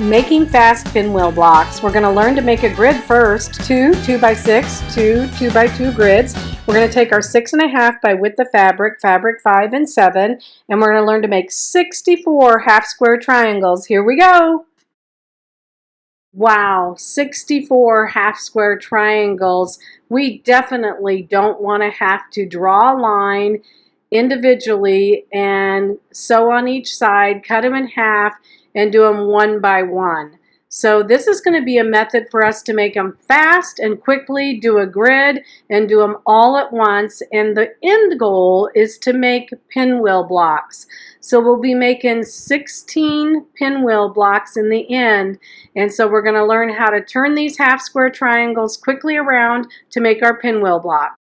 Making fast pinwheel blocks. We're going to learn to make a grid first. Two 2x6, two 2x2 grids. We're going to take our 6.5 by width of fabric 5 and 7, and we're going to learn to make 64 half square triangles. Here we go. Wow, 64 half square triangles. We definitely don't want to have to draw a line individually and sew on each side, cut them in half, and do them one by one. So this is going to be a method for us to make them fast and quickly, do a grid and do them all at once. And the end goal is to make pinwheel blocks. So we'll be making 16 pinwheel blocks in the end. And so we're going to learn how to turn these half square triangles quickly around to make our pinwheel block.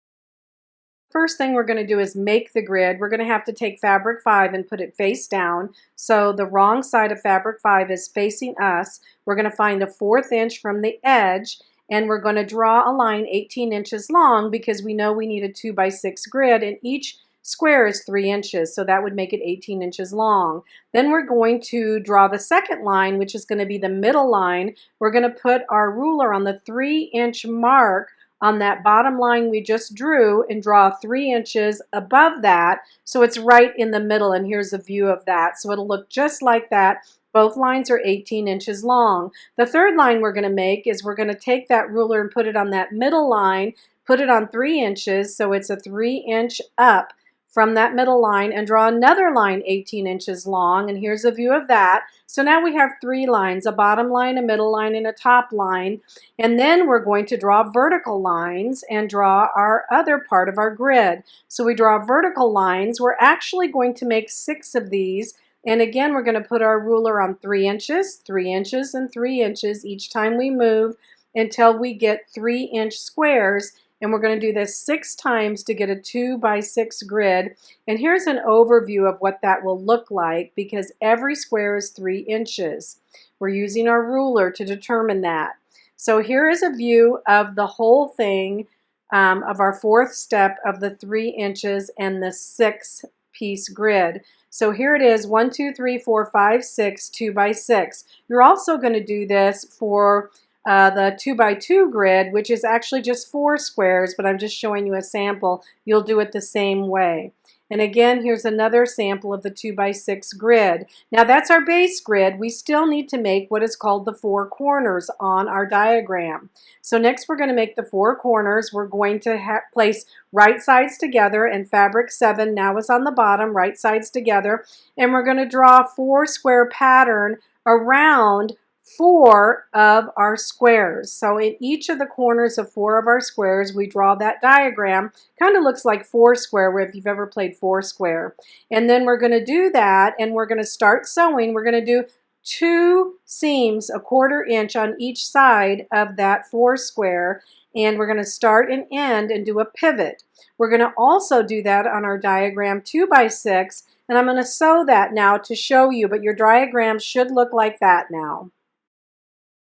First thing we're going to do is make the grid. We're going to have to take fabric 5 and put it face down. So the wrong side of fabric 5 is facing us. We're going to find a 1/4 inch from the edge, and we're going to draw a line 18 inches long because we know we need a 2x6 grid, and each square is 3 inches, so that would make it 18 inches long. Then we're going to draw the second line, which is going to be the middle line. We're going to put our ruler on the 3-inch mark on that bottom line we just drew and draw 3 inches above that, so it's right in the middle, and here's a view of that. So it'll look just like that. Both lines are 18 inches long. The third line we're going to make is we're going to take that ruler and put it on that middle line, put it on 3 inches, so it's a 3-inch up from that middle line, and draw another line 18 inches long, and here's a view of that. So now we have 3 lines, a bottom line, a middle line, and a top line. And then we're going to draw vertical lines and draw our other part of our grid. So we draw vertical lines. We're actually going to make 6 of these, and again we're going to put our ruler on 3 inches, 3 inches, and 3 inches each time we move until we get 3-inch squares. And we're going to do this 6 times to get a 2x6 grid. And here's an overview of what that will look like because every square is 3 inches. We're using our ruler to determine that. So here is a view of the whole thing of our 4th step of the 3 inches and the 6-piece grid. So here it is, 1, 2, 3, 4, 5, 6, 2x6. You're also going to do this for the 2x2 grid, which is actually just 4 squares, but I'm just showing you a sample. You'll do it the same way. And again, here's another sample of the 2x6 grid. Now that's our base grid. We still need to make what is called the 4 corners on our diagram. So next we're going to make the 4 corners. We're going to place right sides together, and fabric 7 now is on the bottom, right sides together, and we're going to draw a 4 square pattern around 4 of our squares. So in each of the corners of 4 of our squares, we draw that diagram. Kind of looks like Foursquare, if you've ever played Foursquare. And then we're going to do that, and we're going to start sewing. We're going to do 2 seams, a 1/4 inch on each side of that Foursquare, and we're going to start and end and do a pivot. We're going to also do that on our diagram 2x6, and I'm going to sew that now to show you, but your diagram should look like that now.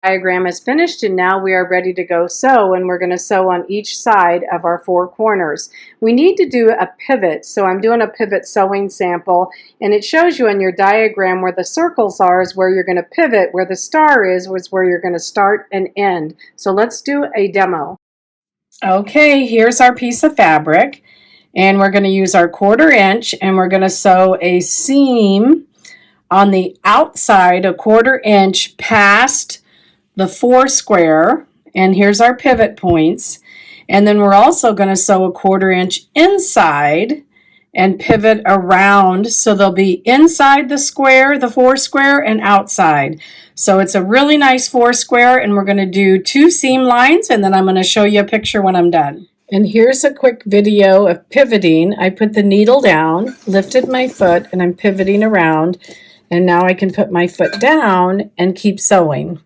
Diagram is finished, and now we are ready to go sew, and we're going to sew on each side of our 4 corners. We need to do a pivot, so I'm doing a pivot sewing sample, and it shows you on your diagram where the circles are is where you're going to pivot, where the star is where you're going to start and end. So let's do a demo. Okay, here's our piece of fabric, and we're going to use our 1/4 inch, and we're going to sew a seam on the outside, a 1/4 inch past the 4 square, and here's our pivot points. And then we're also going to sew a 1/4 inch inside and pivot around, so they'll be inside the square, the 4 square, and outside. So it's a really nice 4 square, and we're going to do 2 seam lines, and then I'm going to show you a picture when I'm done. And here's a quick video of pivoting. I put the needle down, lifted my foot, and I'm pivoting around, and now I can put my foot down and keep sewing.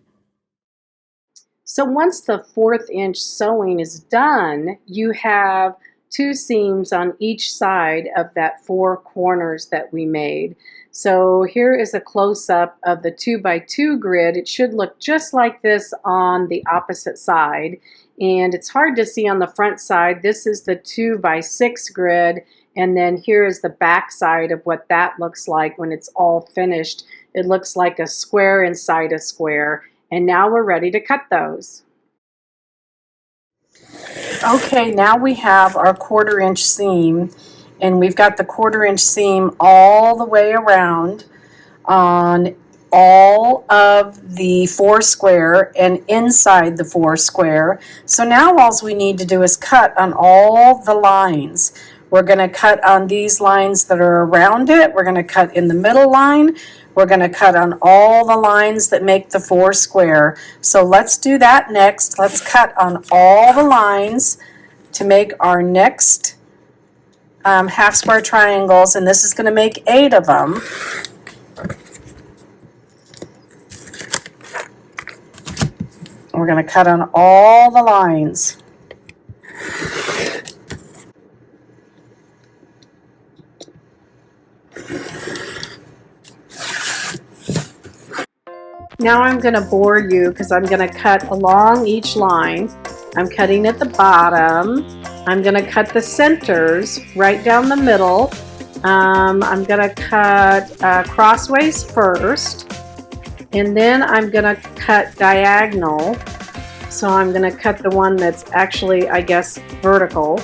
So once the 1/4 inch sewing is done, you have 2 seams on each side of that 4 corners that we made. So here is a close-up of the 2x2 grid. It should look just like this on the opposite side, and it's hard to see on the front side. This is the 2x6 grid, And then here is the back side of what that looks like when it's all finished. It looks like a square inside a square. And now we're ready to cut those. Okay, now we have our 1/4 inch seam, and we've got the 1/4 inch seam all the way around on all of the 4 square and inside the 4 square. So now all we need to do is cut on all the lines. We're going to cut on these lines that are around it. We're going to cut in the middle line. We're going to cut on all the lines that make the 4 square. So let's do that next. Let's cut on all the lines to make our next half square triangles, and this is going to make 8 of them. We're going to cut on all the lines. Now I'm going to bore you because I'm going to cut along each line. I'm cutting at the bottom. I'm going to cut the centers right down the middle. I'm going to cut crossways first. And then I'm going to cut diagonal. So I'm going to cut the one that's actually, I guess, vertical.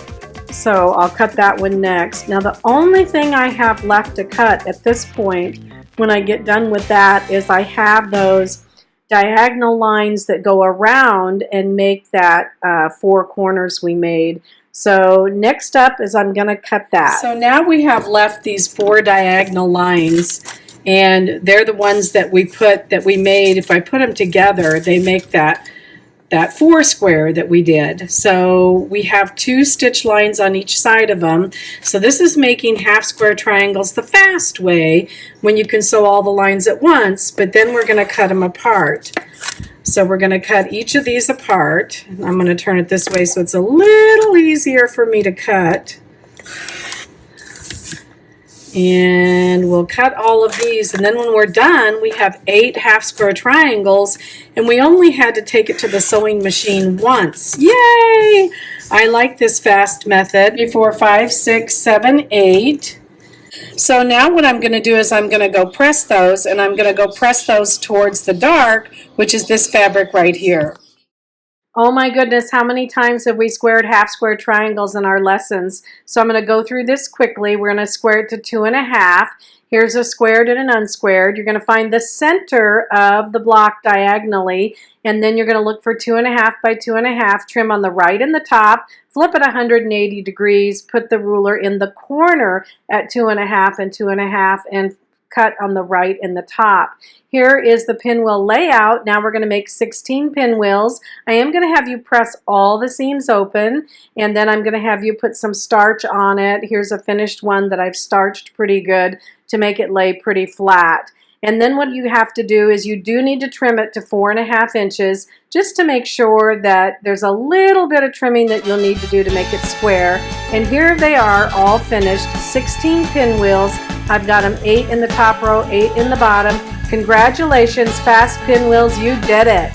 So I'll cut that one next. Now the only thing I have left to cut at this point when I get done with that is I have those diagonal lines that go around and make that 4 corners we made. So next up is I'm going to cut that. So now we have left these 4 diagonal lines, and they're the ones that we made. If I put them together, they make that 4 square that we did. So we have 2 stitch lines on each side of them. So this is making half square triangles the fast way when you can sew all the lines at once, but then we're going to cut them apart. So we're going to cut each of these apart. I'm going to turn it this way so it's a little easier for me to cut. And we'll cut all of these, and then when we're done we have 8 half square triangles, and we only had to take it to the sewing machine once. Yay! I like this fast method. 3, 4, 5, 6, 7, 8. So now what I'm going to do is I'm going to go press those, and I'm going to go press those towards the dark, which is this fabric right here. Oh my goodness, how many times have we squared half square triangles in our lessons? So I'm going to go through this quickly. We're going to square it to 2.5. Here's a squared and an unsquared. You're going to find the center of the block diagonally, and then you're going to look for 2.5 by 2.5, trim on the right and the top, flip it 180 degrees, put the ruler in the corner at 2.5 and 2.5, and cut on the right and the top. Here is the pinwheel layout. Now we're going to make 16 pinwheels. I am going to have you press all the seams open, and then I'm going to have you put some starch on it. Here's a finished one that I've starched pretty good to make it lay pretty flat. And then what you have to do is you do need to trim it to 4.5 inches just to make sure that there's a little bit of trimming that you'll need to do to make it square. And here they are, all finished, 16 pinwheels. I've got them 8 in the top row, 8 in the bottom. Congratulations, fast pinwheels, you did it.